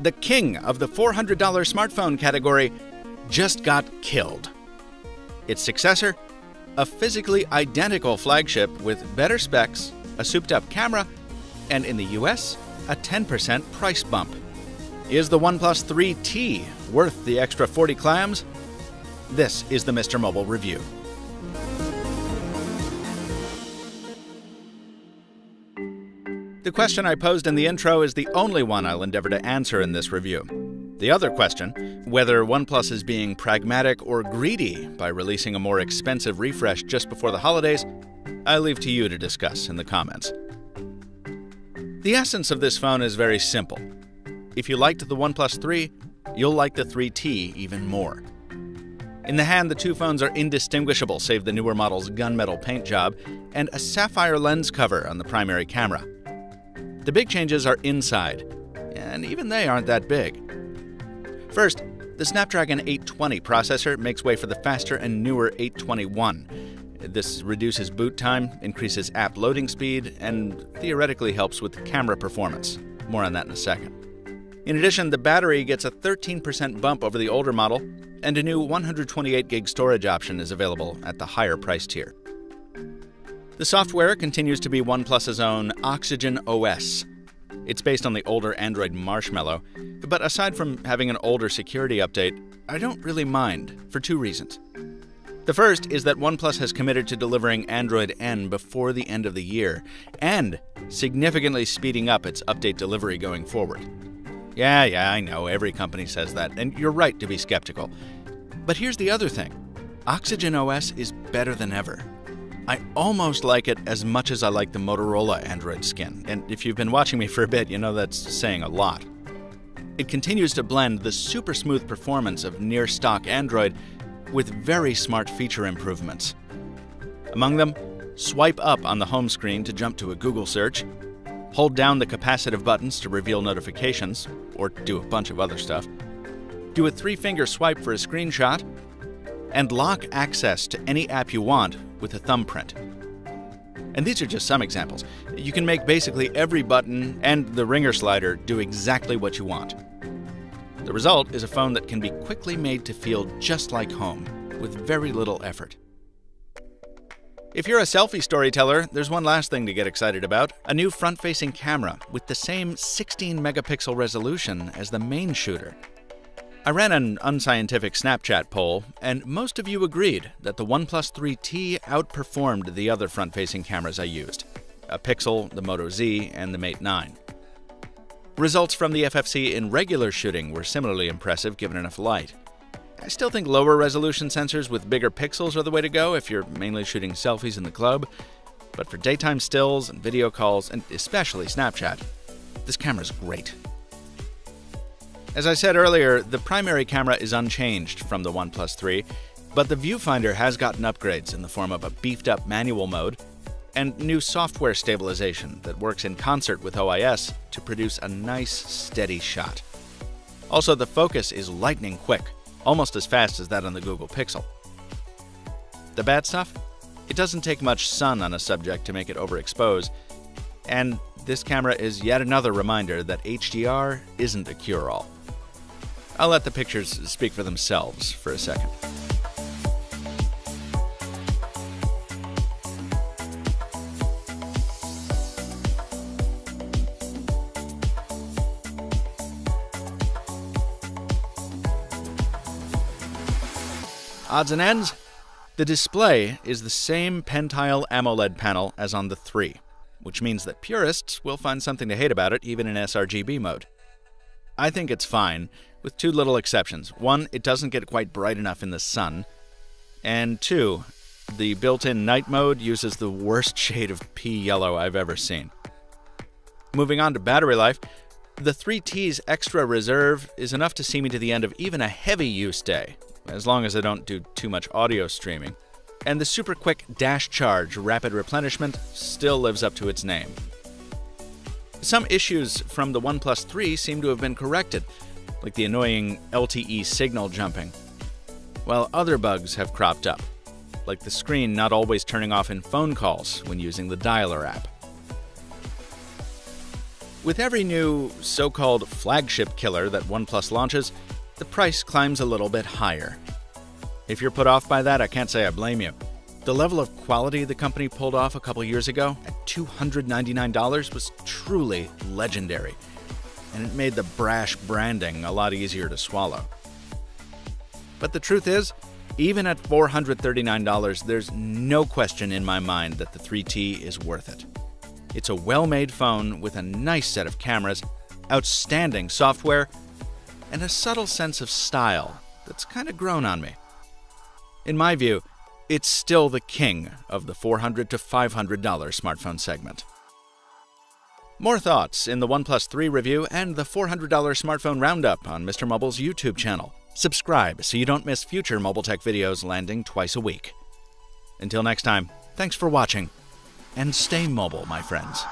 the king of the $400 smartphone category, just got killed. Its successor, a physically identical flagship with better specs, a souped-up camera, and in the US, a 10% price bump. Is the OnePlus 3T worth the extra 40 clams? This is the Mr. Mobile Review. The question I posed in the intro is the only one I'll endeavor to answer in this review. The other question, whether OnePlus is being pragmatic or greedy by releasing a more expensive refresh just before the holidays, I leave to you to discuss in the comments. The essence of this phone is very simple. If you liked the OnePlus 3, you'll like the 3T even more. In the hand, the two phones are indistinguishable save the newer model's gunmetal paint job and a sapphire lens cover on the primary camera. The big changes are inside, and even they aren't that big. First, the Snapdragon 820 processor makes way for the faster and newer 821. This reduces boot time, increases app loading speed, and theoretically helps with camera performance. More on that in a second. In addition, the battery gets a 13% bump over the older model, and a new 128GB storage option is available at the higher price tier. The software continues to be OnePlus's own Oxygen OS. It's based on the older Android Marshmallow, but aside from having an older security update, I don't really mind for two reasons. The first is that OnePlus has committed to delivering Android N before the end of the year, and significantly speeding up its update delivery going forward. Yeah, I know, every company says that, and you're right to be skeptical. But here's the other thing. Oxygen OS is better than ever. I almost like it as much as I like the Motorola Android skin, and if you've been watching me for a bit, you know that's saying a lot. It continues to blend the super smooth performance of near-stock Android with very smart feature improvements. Among them, swipe up on the home screen to jump to a Google search, hold down the capacitive buttons to reveal notifications, or do a bunch of other stuff, do a 3-finger swipe for a screenshot, and lock access to any app you want with a thumbprint. And these are just some examples. You can make basically every button and the ringer slider do exactly what you want. The result is a phone that can be quickly made to feel just like home, with very little effort. If you're a selfie storyteller, there's one last thing to get excited about: a new front-facing camera with the same 16-megapixel resolution as the main shooter. I ran an unscientific Snapchat poll, and most of you agreed that the OnePlus 3T outperformed the other front-facing cameras I used: a Pixel, the Moto Z, and the Mate 9. Results from the FFC in regular shooting were similarly impressive given enough light. I still think lower resolution sensors with bigger pixels are the way to go if you're mainly shooting selfies in the club, but for daytime stills and video calls, and especially Snapchat, this camera's great. As I said earlier, the primary camera is unchanged from the OnePlus 3, but the viewfinder has gotten upgrades in the form of a beefed-up manual mode and new software stabilization that works in concert with OIS to produce a nice, steady shot. Also, the focus is lightning quick, almost as fast as that on the Google Pixel. The bad stuff? It doesn't take much sun on a subject to make it overexpose, and this camera is yet another reminder that HDR isn't a cure-all. I'll let the pictures speak for themselves for a second. Odds and ends? The display is the same Pentile AMOLED panel as on the 3, which means that purists will find something to hate about it even in sRGB mode. I think it's fine, with two little exceptions. One, it doesn't get quite bright enough in the sun. And two, the built-in night mode uses the worst shade of pea yellow I've ever seen. Moving on to battery life, the 3T's extra reserve is enough to see me to the end of even a heavy use day, as long as I don't do too much audio streaming. And the super quick dash charge rapid replenishment still lives up to its name. Some issues from the OnePlus 3 seem to have been corrected, like the annoying LTE signal jumping, while other bugs have cropped up, like the screen not always turning off in phone calls when using the dialer app. With every new so-called flagship killer that OnePlus launches, the price climbs a little bit higher. If you're put off by that, I can't say I blame you. The level of quality the company pulled off a couple years ago at $299 was truly legendary, and it made the brash branding a lot easier to swallow. But the truth is, even at $439, there's no question in my mind that the 3T is worth it. It's a well-made phone with a nice set of cameras, outstanding software, and a subtle sense of style that's kind of grown on me. In my view, it's still the king of the $400 to $500 smartphone segment. More thoughts in the OnePlus 3 review and the $400 smartphone roundup on Mr. Mobile's YouTube channel. Subscribe so you don't miss future mobile tech videos landing twice a week. Until next time, thanks for watching, and stay mobile, my friends.